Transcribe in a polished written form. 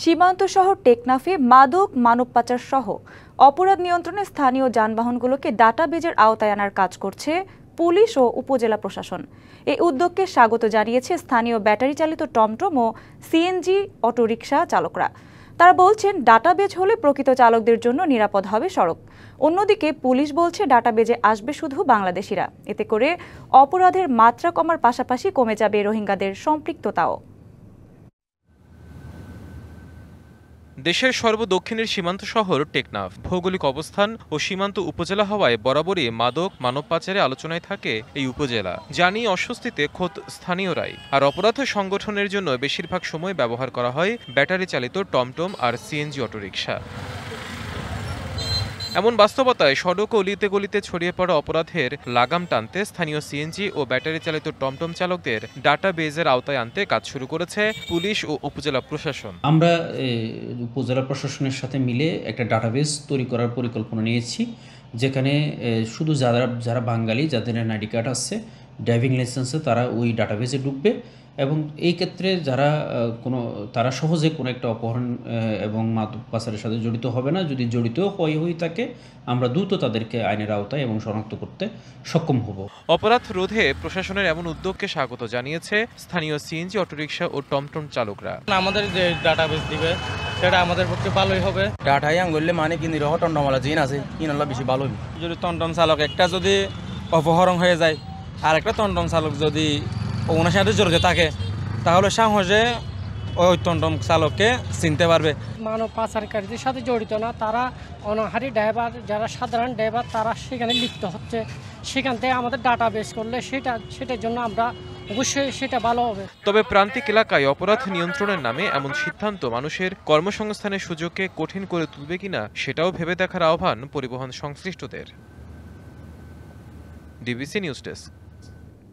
সীমান্ত শহর টেকনাফে মাদক মানব পাচার সহ অপরাধ নিয়ন্ত্রণে স্থানীয় যানবাহনগুলোকে ডাটাবেজের আওতায় আনার কাজ করছে পুলিশ ও উপজেলা প্রশাসন। এই উদ্যোগকে স্বাগত জানিয়েছে স্থানীয় ব্যাটারি চালিত টমটম ও সিএনজি অটোরিকশা চালকরা। তারা বলছেন ডাটাবেজ হলে প্রকৃত চালকদের জন্য নিরাপদ হবে সড়ক। অন্যদিকে পুলিশ বলছে ডাটাবেজে আসবে শুধু বাংলাদেশিরা, এতে করে অপরাধের মাত্রা কমার পাশাপাশি কমে যাবে রোহিঙ্গাদের সম্পৃক্ততাও। দেশের সর্বদক্ষিণের সীমান্ত শহর টেকনাফ ভৌগোলিক অবস্থান ও সীমান্ত উপজেলা হওয়ায় বরাবরই মাদক মানব পাচারে আলোচনায় থাকে এই উপজেলা, যা নিয়ে অস্বস্তিতে খোদ স্থানীয়রাই। আর অপরাধ সংগঠনের জন্য বেশিরভাগ সময় ব্যবহার করা হয় ব্যাটারি চালিত টমটম আর সিএনজি অটোরিকশা। এমন বাস্তবতায় সড়ক ও অলিতে গলিতে ছড়িয়ে পড়া অপরাধের লাগাম টানতে স্থানীয় সিএনজি ও ব্যাটারি চালিত টমটম চালকদের ডাটাবেজের আওতায় আনতে কাজ শুরু করেছে পুলিশ ও উপজেলা প্রশাসন। আমরা উপজেলা প্রশাসনের সাথে মিলে একটা ডাটাবেজ তৈরি করার পরিকল্পনা নিয়েছি, যেখানে শুধু যারা বাঙালি, যাদের এনআইডি কার্ড আছে, ড্রাইভিং লাইসেন্সে, তারা ওই ডাটাবেজে ঢুকবে এবং এই ক্ষেত্রে তারা সহজে কোনো একটা অপহরণ এবং মাদক পাচারের সাথে জড়িত হবে না। যদি জড়িত হয়ে থাকে, আমরা দ্রুত তাদেরকে আইনের আওতায় এবং শনাক্ত করতে সক্ষম হব। অপরাধ রোধে প্রশাসনের এমন উদ্যোগকে স্বাগত জানিয়েছে স্থানীয় সিএনজি অটোরিকশা ও টমটম চালকরা। আমাদের যে ডাটাবেজ দিবে সেটা আমাদের পক্ষে ভালোই হবে। ডাটাই আঙ্গুললে মানে কি নিরহ টন্ডমালা জিন আছে কিনলা বেশি ভালো হবে। যদি টমটম চালক একটা যদি অপহরণ হয়ে যায় আর একটা টমটম চালক যদি ওনার সাথে জড়িত থাকে, তাহলে সাহসে ওই টমটম চালককে চিনতে পারবে। মানব পাচারকারীদের সাথে জড়িত না, তারা অনাহারী ড্রাইভার, যারা সাধারণ ড্রাইভার, তারা সেখানে লিপ্ত হচ্ছে। সেখান থেকে আমাদের ডাটাবেজ করলে সেটার জন্য আমরা অবশ্যই সেটা ভালো হবে। তবে প্রান্তিক এলাকায় অপরাধ নিয়ন্ত্রণের নামে এমন সিদ্ধান্ত মানুষের কর্মসংস্থানের সুযোগকে কঠিন করে তুলবে কিনা সেটাও ভেবে দেখার আহ্বান পরিবহন সংশ্লিষ্টদের। DBC news desk.